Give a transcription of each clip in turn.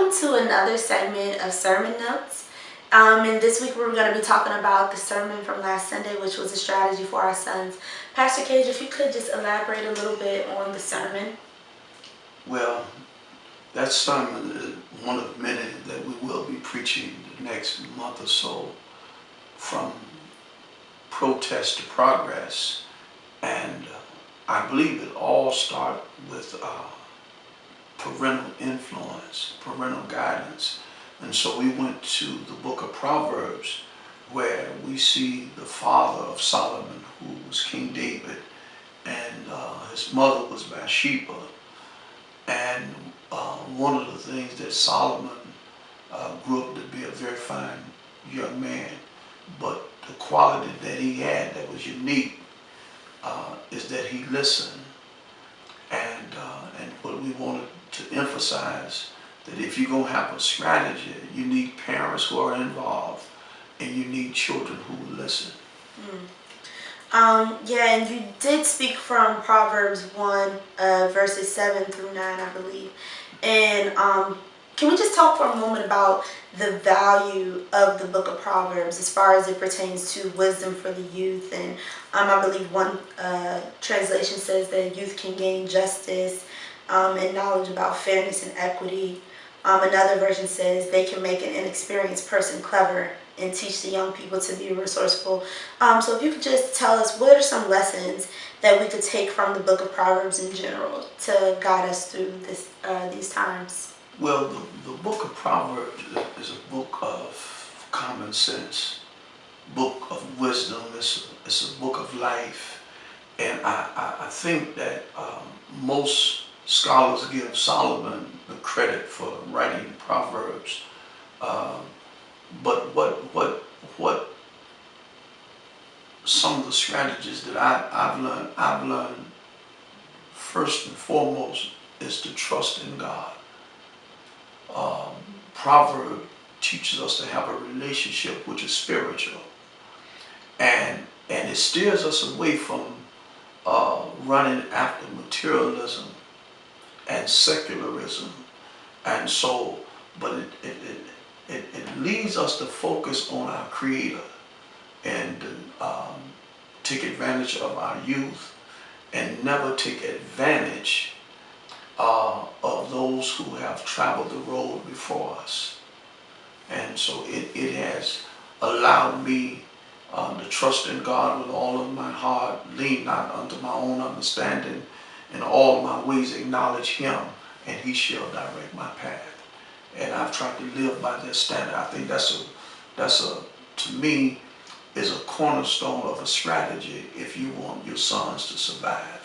welcome to another segment of Sermon Notes. And this week we're going to be talking about the sermon from last Sunday, which was a strategy for our sons. Pastor Cage, if you could just elaborate a little bit on the sermon. Well, that sermon is one of many that we will be preaching the next month or so, from protest to progress. And I believe it all starts with parental influence, parental guidance. And so we went to the book of Proverbs, where we see the father of Solomon, who was King David, and his mother was Bathsheba. And one of the things that Solomon grew up to be a very fine young man, but the quality that he had that was unique is that he listened. And what we wanted to emphasize, that if you're going to have a strategy, you need parents who are involved, and you need children who will listen. Yeah, and you did speak from Proverbs 1, verses 7 through 9, I believe. And can we just talk for a moment about the value of the book of Proverbs as far as it pertains to wisdom for the youth? And I believe one translation says that youth can gain justice and knowledge about fairness and equity. Another version says they can make an inexperienced person clever and teach the young people to be resourceful. So if you could just tell us, what are some lessons that we could take from the book of Proverbs in general to guide us through these times? Well, the book of Proverbs is a book of common sense, book of wisdom. It's a book of life. And I think that most scholars give Solomon the credit for writing Proverbs. But what some of the strategies that I've learned first and foremost is to trust in God. Proverb teaches us to have a relationship which is spiritual, and it steers us away from running after materialism and secularism. And so, but it leads us to focus on our Creator and take advantage of our youth, and never take advantage of those who have traveled the road before us. And so it has allowed me to trust in God with all of my heart, lean not unto my own understanding, in all my ways acknowledge Him, and He shall direct my path. And I've tried to live by that standard. I think that's to me, is a cornerstone of a strategy if you want your sons to survive.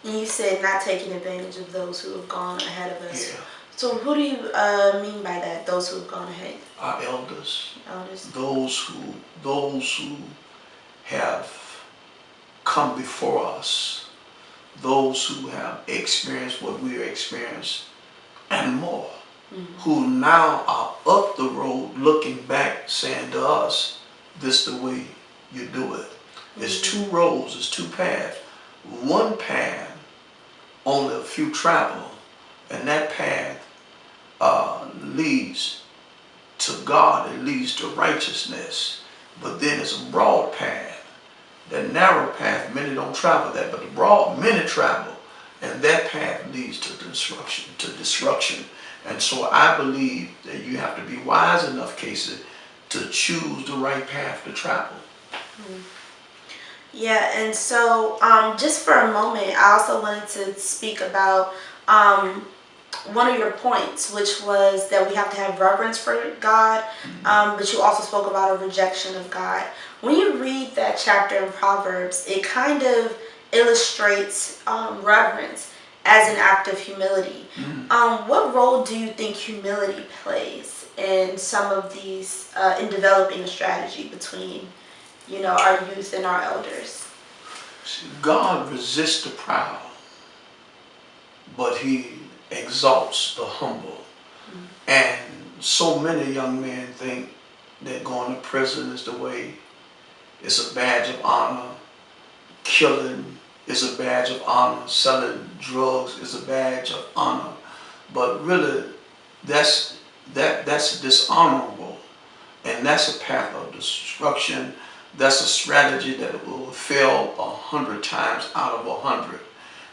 And you said not taking advantage of those who have gone ahead of us. Yeah. So who do you mean by that, those who have gone ahead? Our elders. Elders. Those who have come before us. Those who have experienced what we experienced and more. Mm-hmm. Who now are up the road looking back, saying to us, this is the way you do it. It's two roads, it's two paths. One path, only a few travel, and that path leads to God, it leads to righteousness. But then it's a broad path. That narrow path, many don't travel that, but the broad, many travel. And that path leads to destruction. And so I believe that you have to be wise enough, Casey, to choose the right path to travel. Yeah, and so just for a moment, I also wanted to speak about one of your points, which was that we have to have reverence for God, but you also spoke about a rejection of God. When you read that chapter in Proverbs, it kind of illustrates reverence as an act of humility. What role do you think humility plays in some of these, in developing a strategy between, our youth and our elders? God resists the proud, but He exalts the humble. And so many young men think that going to prison is the way. It's a badge of honor. Killing is a badge of honor. Selling drugs is a badge of honor. But really, that's dishonorable, and that's a path of destruction. That's a strategy that will fail 100 times out of 100.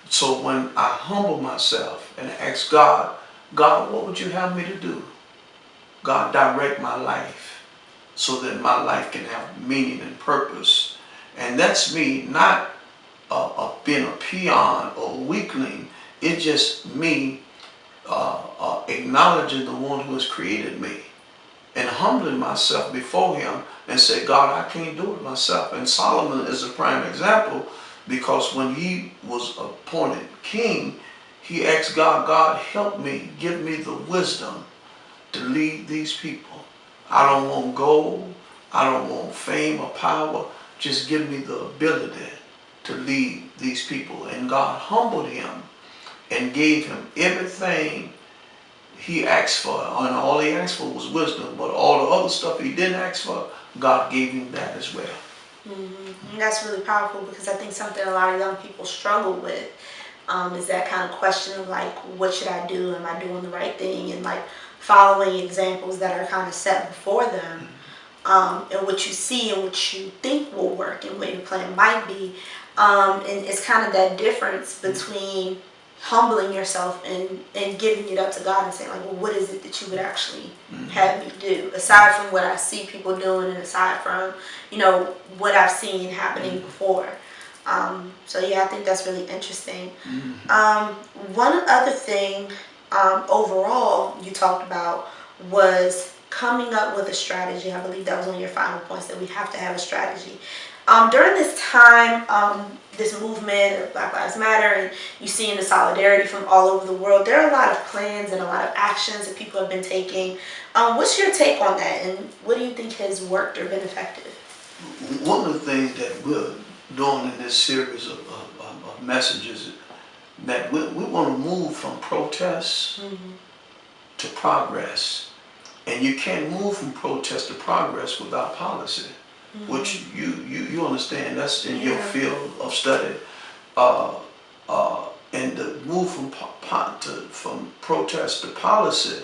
So when I humble myself and ask God, God, what would you have me to do? God, direct my life so that my life can have meaning and purpose. And that's me not being a peon or a weakling. It's just me acknowledging the one who has created me and humbling myself before him and say, God, I can't do it myself. And Solomon is a prime example, because when he was appointed king, he asked God, God, help me, give me the wisdom to lead these people. I don't want gold, I don't want fame or power, just give me the ability to lead these people. And God humbled him and gave him everything he asked for. And all he asked for was wisdom, but all the other stuff he didn't ask for, God gave him that as well. And that's really powerful, because I think something a lot of young people struggle with is that kind of question of like, what should I do? Am I doing the right thing? And like following examples that are kind of set before them, and what you see and what you think will work and what your plan might be. And it's kind of that difference between humbling yourself and giving it up to God and saying like, well, what is it that you would actually have me do, aside from what I see people doing and aside from, what I've seen happening before. So yeah, I think that's really interesting. One other thing overall you talked about was coming up with a strategy. I believe that was one of your final points, that we have to have a strategy. During this time, this movement of Black Lives Matter, and you seeing the solidarity from all over the world, there are a lot of plans and a lot of actions that people have been taking. What's your take on that, and what do you think has worked or been effective? One of the things that we're doing in this series of messages, that we want to move from protest to progress. And you can't move from protest to progress without policy, which you understand. That's in your field of study. And the move from protest to policy,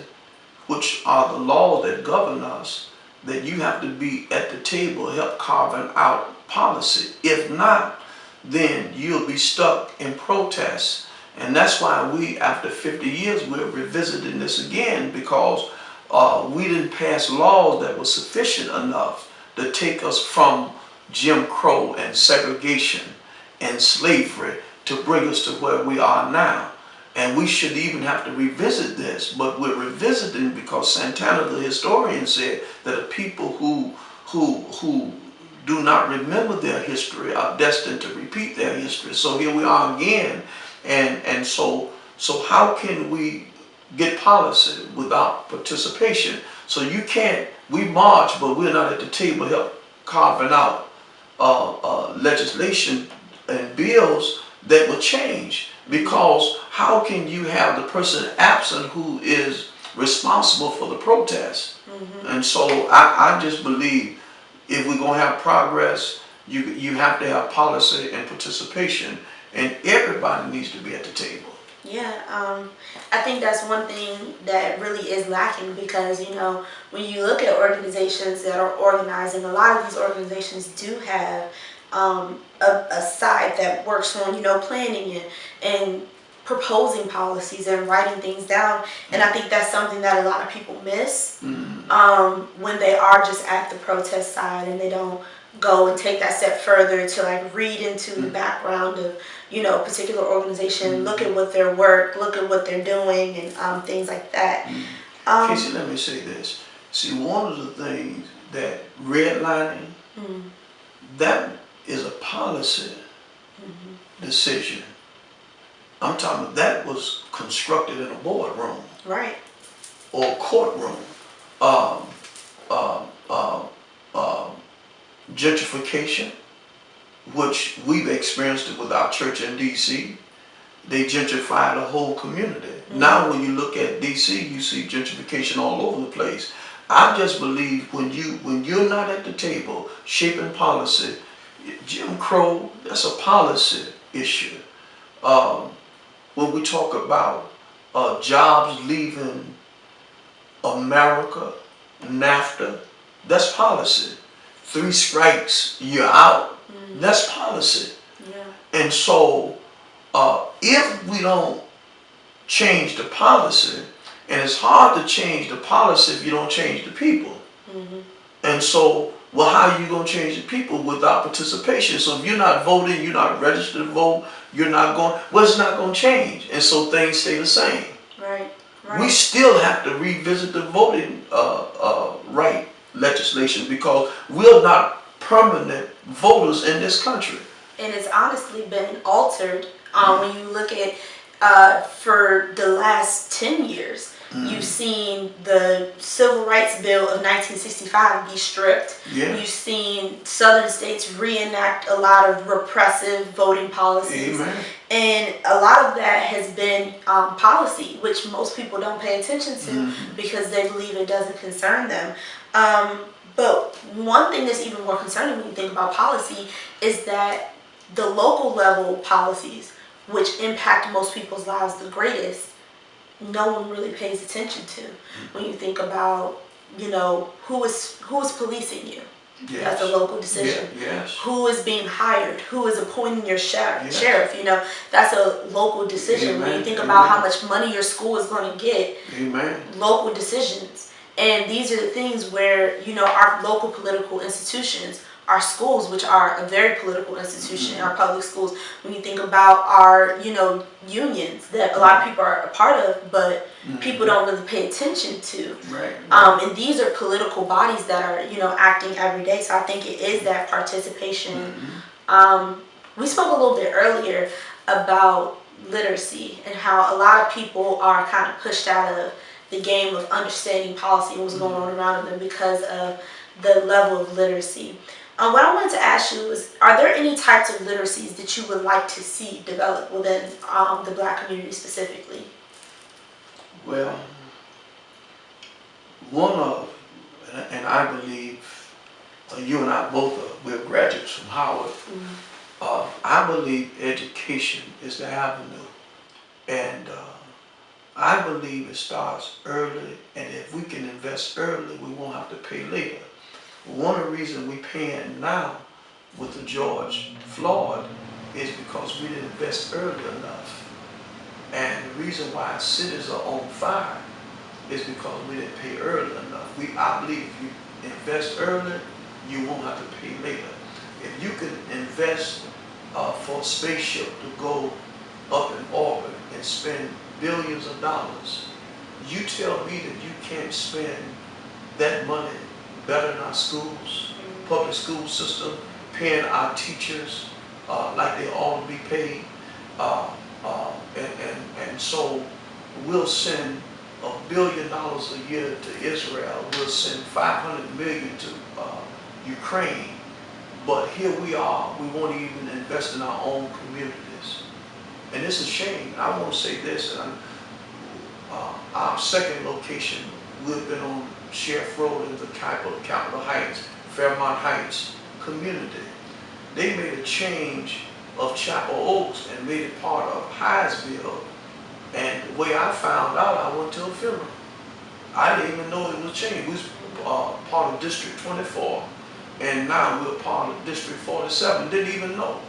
which are the laws that govern us, that you have to be at the table help carving out policy. If not, then you'll be stuck in protest. And that's why we, after 50 years, we're revisiting this again, because we didn't pass laws that were sufficient enough to take us from Jim Crow and segregation and slavery to bring us to where we are now. And we should even have to revisit this, but we're revisiting because Santana, the historian, said that a people who do not remember their history are destined to repeat their history. So here we are again, and so how can we get policy without participation? So you can't, we march, but we're not at the table help carving out legislation and bills that will change. Because how can you have the person absent who is responsible for the protest? And so I just believe if we're going to have progress, you have to have policy and participation, and everybody needs to be at the table. Yeah, I think that's one thing that really is lacking, because, when you look at organizations that are organizing, a lot of these organizations do have a side that works on, planning and proposing policies and writing things down. And I think that's something that a lot of people miss when they are just at the protest side and they don't go and take that step further to like read into the background of, a particular organization, look at what their work, look at what they're doing, and things like that. Casey, let me say this. See, one of the things that redlining, that is a policy decision. I'm talking about that was constructed in a boardroom. Right. Or a courtroom. Gentrification, which we've experienced it with our church in D.C. They gentrified a whole community. Now when you look at D.C., you see gentrification all over the place. I just believe when you're not at the table shaping policy, Jim Crow, that's a policy issue. When we talk about jobs leaving America, NAFTA, that's policy. 3 strikes, you're out. That's policy. Yeah. And so if we don't change the policy, and it's hard to change the policy if you don't change the people. And so, well, how are you going to change the people without participation? So if you're not voting, you're not registered to vote, you're not going, well, it's not going to change. And so things stay the same. Right. We still have to revisit the voting right legislation because we're not permanent voters in this country. And it's honestly been altered when you look at for the last 10 years. You've seen the Civil Rights Bill of 1965 be stripped. Yeah. You've seen southern states reenact a lot of repressive voting policies. Amen. And a lot of that has been policy, which most people don't pay attention to because they believe it doesn't concern them. But one thing that's even more concerning when you think about policy is that the local level policies, which impact most people's lives the greatest, no one really pays attention to. When you think about, who is policing you? Yes. That's a local decision. Yes. Who is being hired? Who is appointing your sheriff? Yes. That's a local decision. Amen. When you think about how much money your school is going to get, Amen. Local decisions. And these are the things where, our local political institutions, our schools, which are a very political institution, our public schools, when you think about our, unions that a lot of people are a part of, but people don't really pay attention to. Right. And these are political bodies that are, acting every day. So I think it is that participation. We spoke a little bit earlier about literacy and how a lot of people are kind of pushed out of the game of understanding policy and what's going on around them because of the level of literacy. What I wanted to ask you is, are there any types of literacies that you would like to see develop within the Black community specifically? Well, one of, and I believe you and I both we're graduates from Howard. I believe education is the avenue, and I believe it starts early, and if we can invest early, we won't have to pay later. One of the reasons we're paying now with the George Floyd is because we didn't invest early enough. And the reason why cities are on fire is because we didn't pay early enough. I believe if you invest early, you won't have to pay later. If you can invest for a spaceship to go up in orbit and spend billions of dollars, you tell me that you can't spend that money better in our schools, public school system, paying our teachers like they ought to be paid. And so we'll send $1 billion a year to Israel. We'll send 500 million to Ukraine. But here we are, we won't even invest in our own communities. And it's a shame. And I want to say this, and our second location, we've been on Sheriff Road in the Capitol Heights, Fairmont Heights community. They made a change of Chapel Oaks and made it part of Hyattsville. And the way I found out, I went to a funeral. I didn't even know it was changed. We was part of District 24, and now we're part of District 47. Didn't even know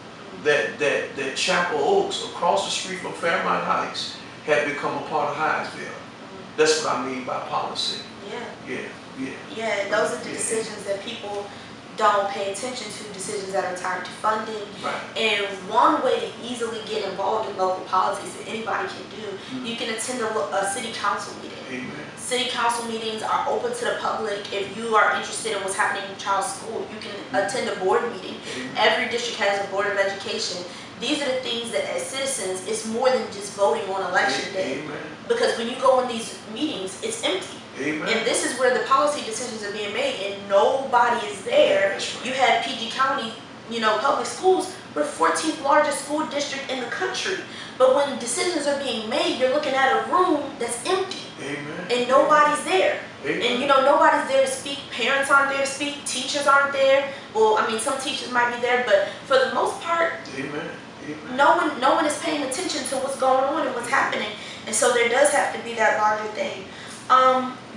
that Chapel Oaks, across the street from Fairmont Heights, had become a part of Hyattsville. That's what I mean by policy. Yeah, those are the decisions that people don't pay attention to, decisions that are tied to funding. Right. And one way to easily get involved in local politics that anybody can do, you can attend a city council meeting. Amen. City council meetings are open to the public. If you are interested in what's happening in your child's school, you can attend a board meeting. Every district has a board of education. These are the things that as citizens, it's more than just voting on election day. Amen. Because when you go in these meetings, it's empty. Amen. And this is where the policy decisions are being made and nobody is there. That's right. You had PG County, public schools, we're 14th largest school district in the country. But when decisions are being made, you're looking at a room that's empty. Amen. And nobody's there. Amen. And nobody's there to speak. Parents aren't there to speak. Teachers aren't there. Well, I mean, some teachers might be there, but for the most part, Amen. Amen. no one is paying attention to what's going on and what's happening. And so there does have to be that larger thing.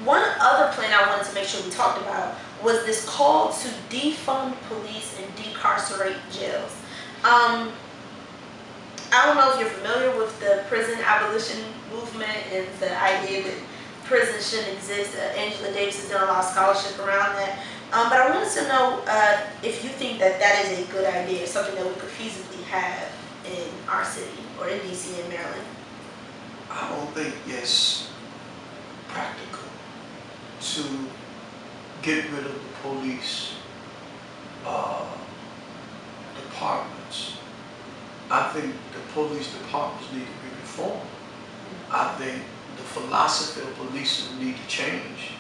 One other plan I wanted to make sure we talked about was this call to defund police and decarcerate jails. I don't know if you're familiar with the prison abolition movement and the idea that prison shouldn't exist. Angela Davis has done a lot of scholarship around that. But I wanted to know if you think that that is a good idea, something that we could feasibly have in our city or in DC and Maryland. I don't think it's practical to get rid of the police departments. I think the police departments need to be reformed. I think the philosophy of policing need to change,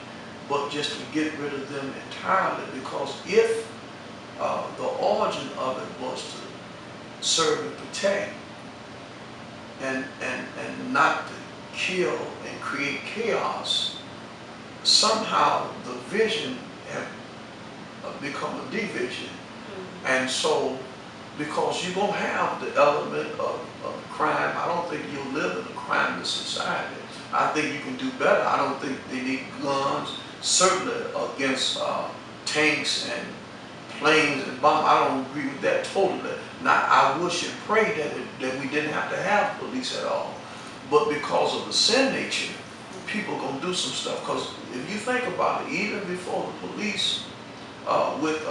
but just to get rid of them entirely, because if the origin of it was to serve and protect and not to kill and create chaos, somehow the vision have become a division. And so, because you're going to have the element of crime, I don't think you'll live in a crimeless society. I think you can do better. I don't think they need guns, certainly against tanks and planes and bombs. I don't agree with that totally. Now, I wish and pray that we didn't have to have police at all. But because of the sin nature, people are going to do some stuff. Because if you think about it, even before the police, with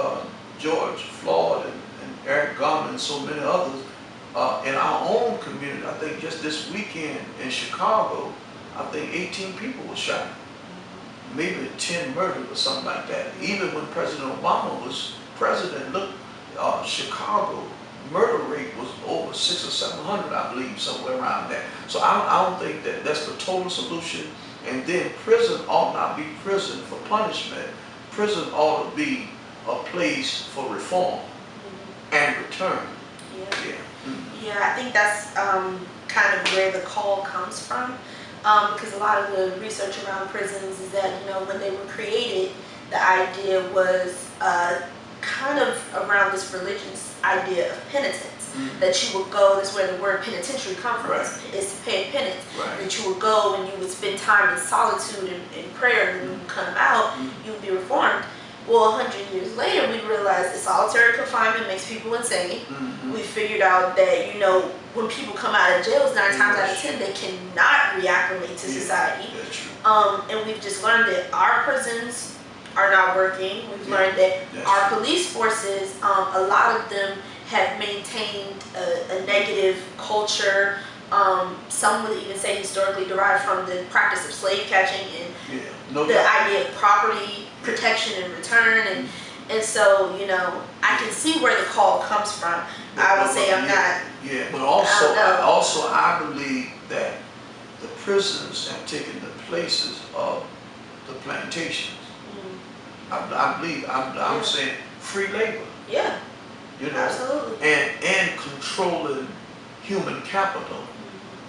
George Floyd and Eric Garner and so many others, in our own community, I think just this weekend in Chicago, I think 18 people were shot. Maybe 10 murdered or something like that. Even when President Obama was president, look, Chicago murder rate was over 600 or 700, I believe, somewhere around there. So I don't think that that's the total solution. And then prison ought not be prison for punishment. Prison ought to be a place for reform and return. Yeah, I think that's kind of where the call comes from, because a lot of the research around prisons is that, you know, when they were created, the idea was kind of around this religious idea of penitence. That you would go, that's where the word penitentiary comes from, is to pay penance. That you would go and you would spend time in solitude and prayer, and when you come out, you would be reformed. Well, 100 years later, we realized that solitary confinement makes people insane. We figured out that, you know, when people come out of jails, 9 times out of 10, they cannot reacclimate to society. And we've just learned that our prisons are not working. We've learned that our police forces, a lot of them have maintained a negative culture. Some would even say historically derived from the practice of slave catching and the idea of property protection and return, and so, you know, I can see where the call comes from. I would say I'm not. Yeah, but also I believe that the prisons have taken the places of the plantations. I believe I'm saying free labor. Yeah. You know, absolutely. And controlling human capital.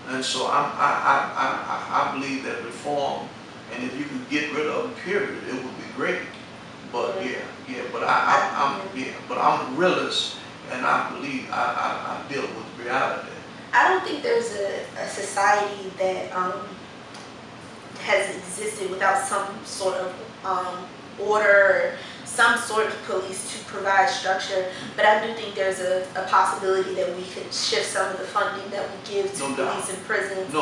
And so I believe that reform, and if you could get rid of them, period, it would be great. But but I'm a realist, and I believe I deal with reality. I don't think there's a society that has existed without some sort of order, some sort of police to provide structure, but I do think there's a possibility that we could shift some of the funding that we give to police and prisons to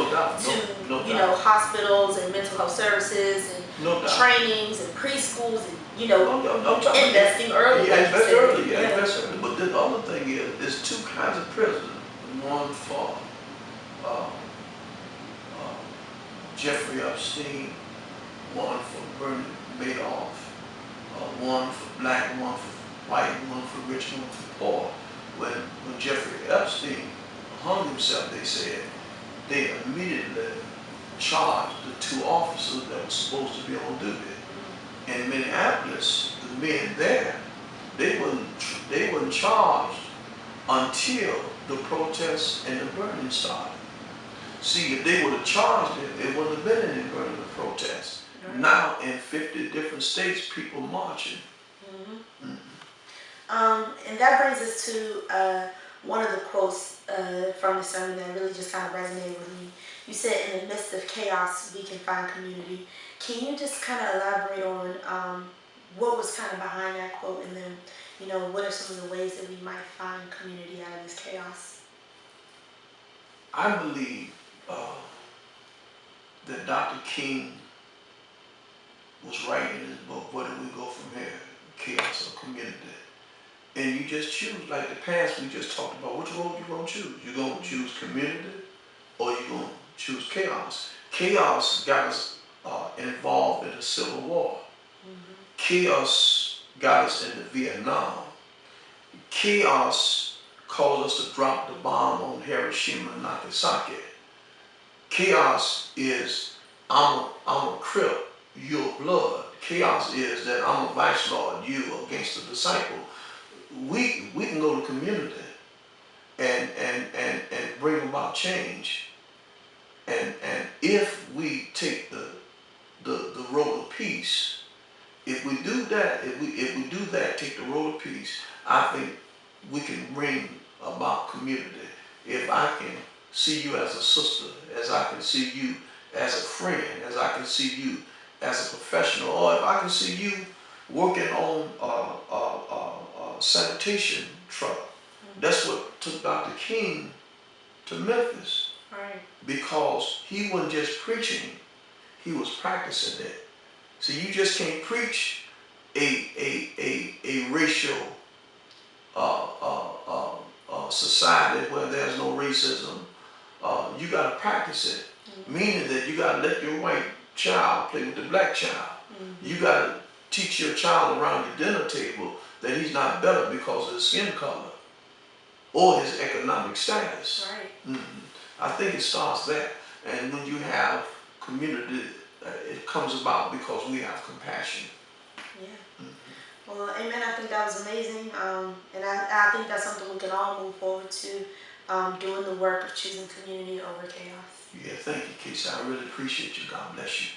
you know, hospitals and mental health services and trainings and preschools and, you know, investing early. Invest early. But the other thing is, there's 2 kinds of prisons. One for Jeffrey Epstein, one for Bernie Madoff. One for black, one for white, one for rich, one for poor. When Jeffrey Epstein hung himself, they said they immediately charged the 2 officers that were supposed to be on duty. In Minneapolis, the men there, they weren't charged until the protests and the burning started. See, if they would have charged it, it wouldn't have been any burning or protests. Now in 50 different states, people marching. And that brings us to one of the quotes from the sermon that really just kind of resonated with me. you said in the midst of chaos we can find community. Can you just kind of elaborate on what was kind of behind that quote, and then, what are some of the ways that we might find community out of this chaos? I believe that Dr. King was right in his book, Where Do We Go From Here? Chaos or Community. And you just choose, like the past we just talked about, which road you going to choose? You going to choose community or you going to choose chaos? Chaos got us involved in the Civil War. Chaos got us into Vietnam. Chaos caused us to drop the bomb on Hiroshima and Nagasaki. Chaos is, I'm a Crip, you're blood. Chaos is that I'm a vice lord, you against the disciple. We can go to community and bring about change. And if we take the road of peace, if we do that, take the road of peace, I think we can bring about community. If I can see you as a sister, as I can see you as a friend, as I can see you as a professional, or if I can see you working on a sanitation truck. That's what took Dr. King to Memphis. Right. Because he wasn't just preaching, he was practicing it. See, you just can't preach a racial society where there's no racism. You got to practice it, meaning that you got to let your white child play with the black child. You got to teach your child around the dinner table that he's not better because of his skin color or his economic status. Right. I think it starts there. And when you have community, it comes about because we have compassion. Yeah. Well, amen. I think that was amazing. And I think that's something we can all move forward to, doing the work of choosing community over chaos. Yeah, thank you, Casey. I really appreciate you. God bless you.